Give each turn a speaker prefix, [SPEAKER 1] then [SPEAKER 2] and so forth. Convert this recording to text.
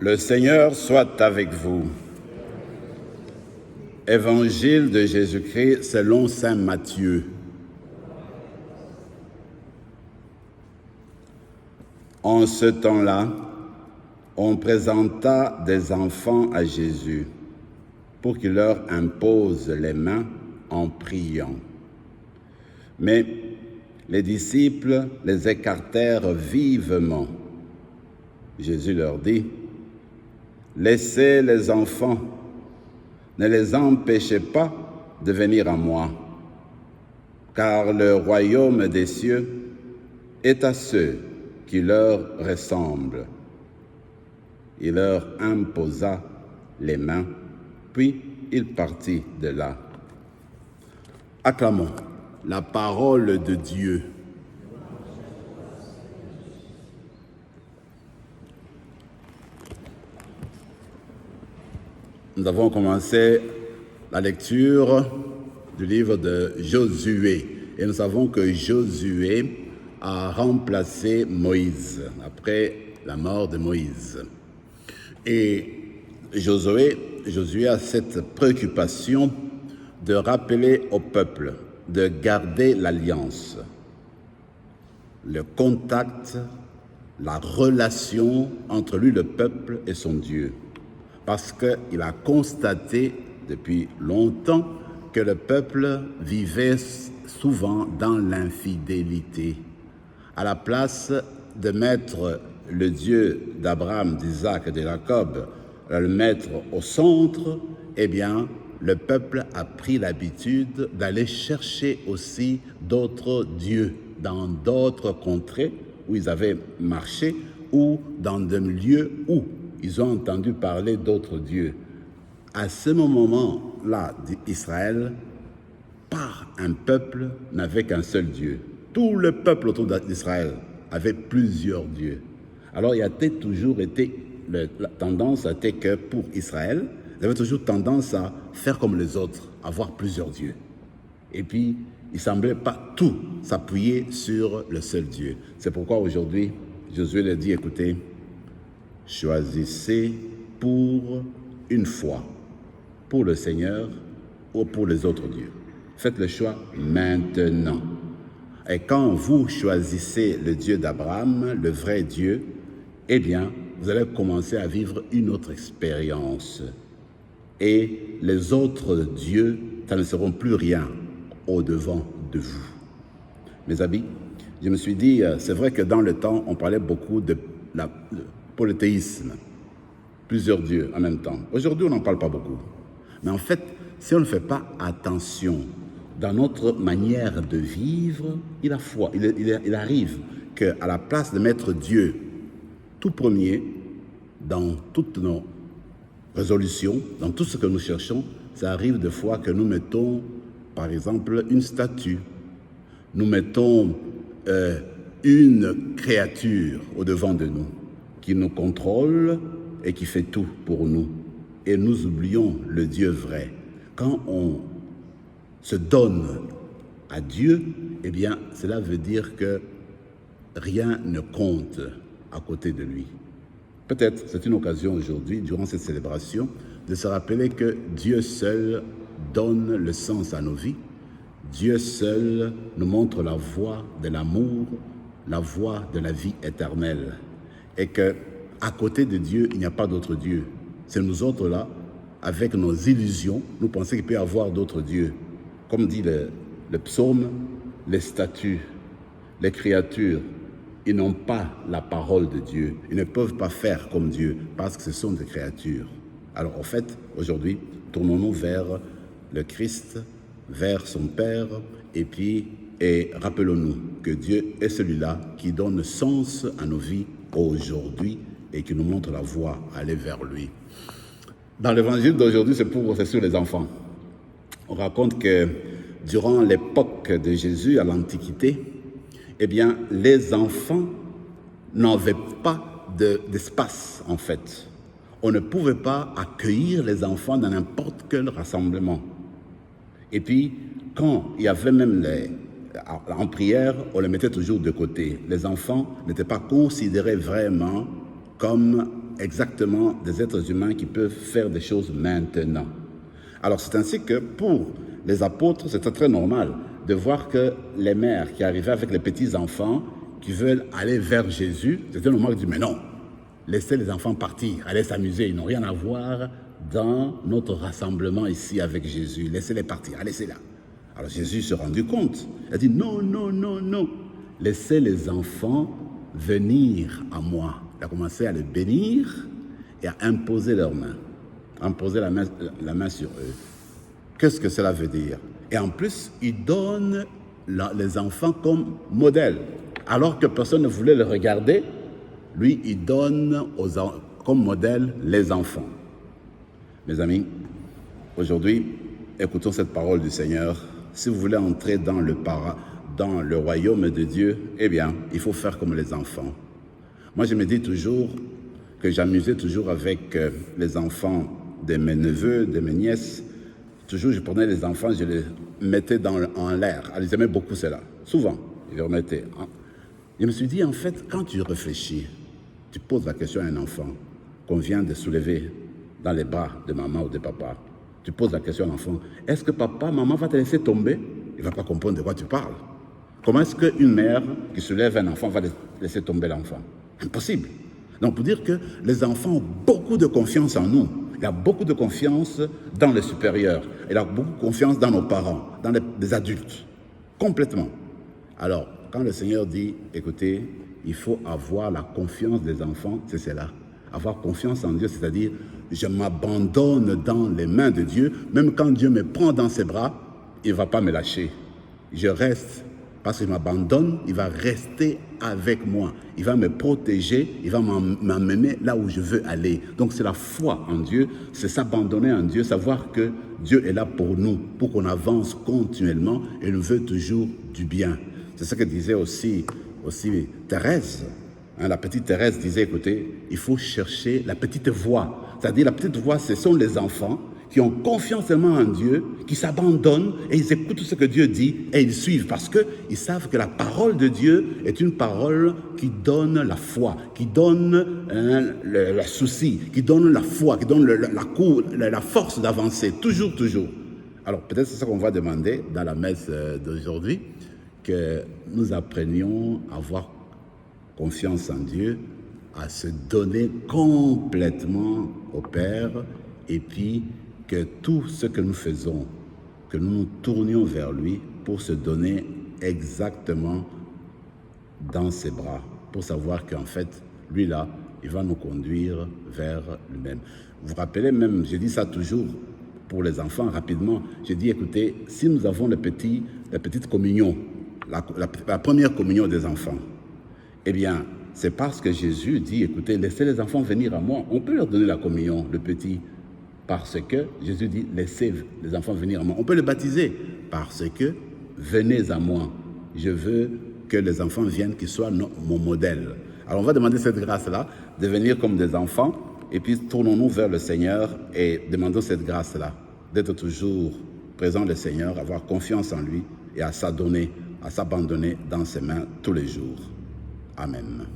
[SPEAKER 1] Le Seigneur soit avec vous. Évangile de Jésus-Christ selon saint Matthieu. En ce temps-là, on présenta des enfants à Jésus pour qu'il leur impose les mains en priant. Mais les disciples les écartèrent vivement. Jésus leur dit: « Laissez les enfants, ne les empêchez pas de venir à moi, car le royaume des cieux est à ceux qui leur ressemblent. » Il leur imposa les mains, puis il partit de là. Acclamons la parole de Dieu. Nous avons commencé la lecture du livre de Josué. Et nous savons que Josué a remplacé Moïse après la mort de Moïse. Et Josué a cette préoccupation de rappeler au peuple de garder l'alliance, le contact, la relation entre lui, le peuple, et son Dieu. Parce qu'il a constaté depuis longtemps que le peuple vivait souvent dans l'infidélité. À la place de mettre le Dieu d'Abraham, d'Isaac et de Jacob, le mettre au centre, eh bien, le peuple a pris l'habitude d'aller chercher aussi d'autres dieux dans d'autres contrées où ils avaient marché ou dans des lieux où ils ont entendu parler d'autres dieux. À ce moment-là, Israël, par un peuple, n'avait qu'un seul Dieu. Tout le peuple autour d'Israël avait plusieurs dieux. Alors, il y a toujours été, la tendance a été que pour Israël, ils avaient toujours tendance à faire comme les autres, avoir plusieurs dieux. Et puis, il ne semblait pas tout s'appuyer sur le seul Dieu. C'est pourquoi aujourd'hui, Josué leur dit, écoutez, choisissez pour une fois, pour le Seigneur ou pour les autres dieux. Faites le choix maintenant. Et quand vous choisissez le Dieu d'Abraham, le vrai Dieu, eh bien, vous allez commencer à vivre une autre expérience. Et les autres dieux, ça ne seront plus rien au-devant de vous. Mes amis, je me suis dit, c'est vrai que dans le temps, on parlait beaucoup de polythéisme, plusieurs dieux en même temps. Aujourd'hui, on n'en parle pas beaucoup. Mais en fait, si on ne fait pas attention dans notre manière de vivre, il arrive qu'à la place de mettre Dieu tout premier dans toutes nos résolutions, dans tout ce que nous cherchons, ça arrive des fois que nous mettons, par exemple, une statue. Nous mettons une créature au-devant de nous, qui nous contrôle et qui fait tout pour nous. Et nous oublions le Dieu vrai. Quand on se donne à Dieu, eh bien, cela veut dire que rien ne compte à côté de lui. Peut-être c'est une occasion aujourd'hui, durant cette célébration, de se rappeler que Dieu seul donne le sens à nos vies. Dieu seul nous montre la voie de l'amour, la voie de la vie éternelle. Et que à côté de Dieu, il n'y a pas d'autre Dieu. C'est nous autres là, avec nos illusions, nous pensons qu'il peut y avoir d'autres dieux. Comme dit le psaume, les statues, les créatures, ils n'ont pas la parole de Dieu. Ils ne peuvent pas faire comme Dieu parce que ce sont des créatures. Alors en fait, aujourd'hui, tournons-nous vers le Christ, vers son Père, et rappelons-nous que Dieu est celui-là qui donne sens à nos vies aujourd'hui et qui nous montre la voie à aller vers lui. Dans l'évangile d'aujourd'hui, c'est sur les enfants. On raconte que durant l'époque de Jésus, à l'Antiquité, eh bien, les enfants n'avaient pas d'espace, en fait. On ne pouvait pas accueillir les enfants dans n'importe quel rassemblement. Et puis, quand il y avait même en prière, on les mettait toujours de côté. Les enfants n'étaient pas considérés vraiment comme exactement des êtres humains qui peuvent faire des choses maintenant. Alors c'est ainsi que pour les apôtres, c'était très normal de voir que les mères qui arrivaient avec les petits-enfants qui veulent aller vers Jésus, c'était normal de dire, mais non, laissez les enfants partir, allez s'amuser, ils n'ont rien à voir dans notre rassemblement ici avec Jésus. Laissez-les partir, laissez-les là. Alors Jésus se rendu compte. Il a dit non, non, non, non. Laissez les enfants venir à moi. Il a commencé à les bénir et à imposer leurs mains. Imposer la main sur eux. Qu'est-ce que cela veut dire? Et en plus, il donne les enfants comme modèle. Alors que personne ne voulait le regarder, lui, il donne comme modèle les enfants. Mes amis, aujourd'hui, écoutons cette parole du Seigneur. Si vous voulez entrer dans le royaume de Dieu, eh bien, il faut faire comme les enfants. Moi, je me dis toujours que j'amusais toujours avec les enfants de mes neveux, de mes nièces. Toujours, je prenais les enfants, je les mettais en l'air. Ils aimaient beaucoup cela. Souvent, je les remettais. Je me suis dit, en fait, quand tu réfléchis, tu poses la question à un enfant qu'on vient de soulever dans les bras de maman ou de papa. Tu poses la question à l'enfant, est-ce que papa, maman va te laisser tomber? Il ne va pas comprendre de quoi tu parles. Comment est-ce qu'une mère qui soulève un enfant va laisser tomber l'enfant? Impossible. Donc, pour dire que les enfants ont beaucoup de confiance en nous. Il y a beaucoup de confiance dans les supérieurs. Il y a beaucoup de confiance dans nos parents, dans les adultes. Complètement. Alors, quand le Seigneur dit, écoutez, il faut avoir la confiance des enfants, c'est cela. Avoir confiance en Dieu, c'est-à-dire, je m'abandonne dans les mains de Dieu. Même quand Dieu me prend dans ses bras, il ne va pas me lâcher. Je reste. Parce qu'il m'abandonne, il va rester avec moi. Il va me protéger, il va m'amener là où je veux aller. Donc c'est la foi en Dieu, c'est s'abandonner en Dieu, savoir que Dieu est là pour nous, pour qu'on avance continuellement et nous veut toujours du bien. C'est ce que disait aussi Thérèse. La petite Thérèse disait, écoutez, il faut chercher la petite voix. C'est-à-dire la petite voix, ce sont les enfants qui ont confiance seulement en Dieu, qui s'abandonnent et ils écoutent tout ce que Dieu dit et ils suivent parce qu'ils savent que la parole de Dieu est une parole qui donne la foi, qui donne le souci, qui donne la foi, qui donne la force d'avancer, toujours, toujours. Alors peut-être c'est ça qu'on va demander dans la messe d'aujourd'hui, que nous apprenions à avoir confiance en Dieu, à se donner complètement au Père et puis que tout ce que nous faisons, que nous nous tournions vers lui pour se donner exactement dans ses bras, pour savoir qu'en fait, lui là, il va nous conduire vers lui-même. Vous vous rappelez même, je dis ça toujours pour les enfants rapidement, je dis écoutez, si nous avons la petite communion, la première communion des enfants, eh bien, c'est parce que Jésus dit, écoutez, laissez les enfants venir à moi, on peut leur donner la communion, le petit. Parce que Jésus dit, laissez les enfants venir à moi. On peut les baptiser parce que venez à moi. Je veux que les enfants viennent, qu'ils soient mon modèle. Alors on va demander cette grâce-là, de venir comme des enfants, et puis tournons-nous vers le Seigneur et demandons cette grâce-là, d'être toujours présent le Seigneur, avoir confiance en lui et à s'adonner, à s'abandonner dans ses mains tous les jours. Amen.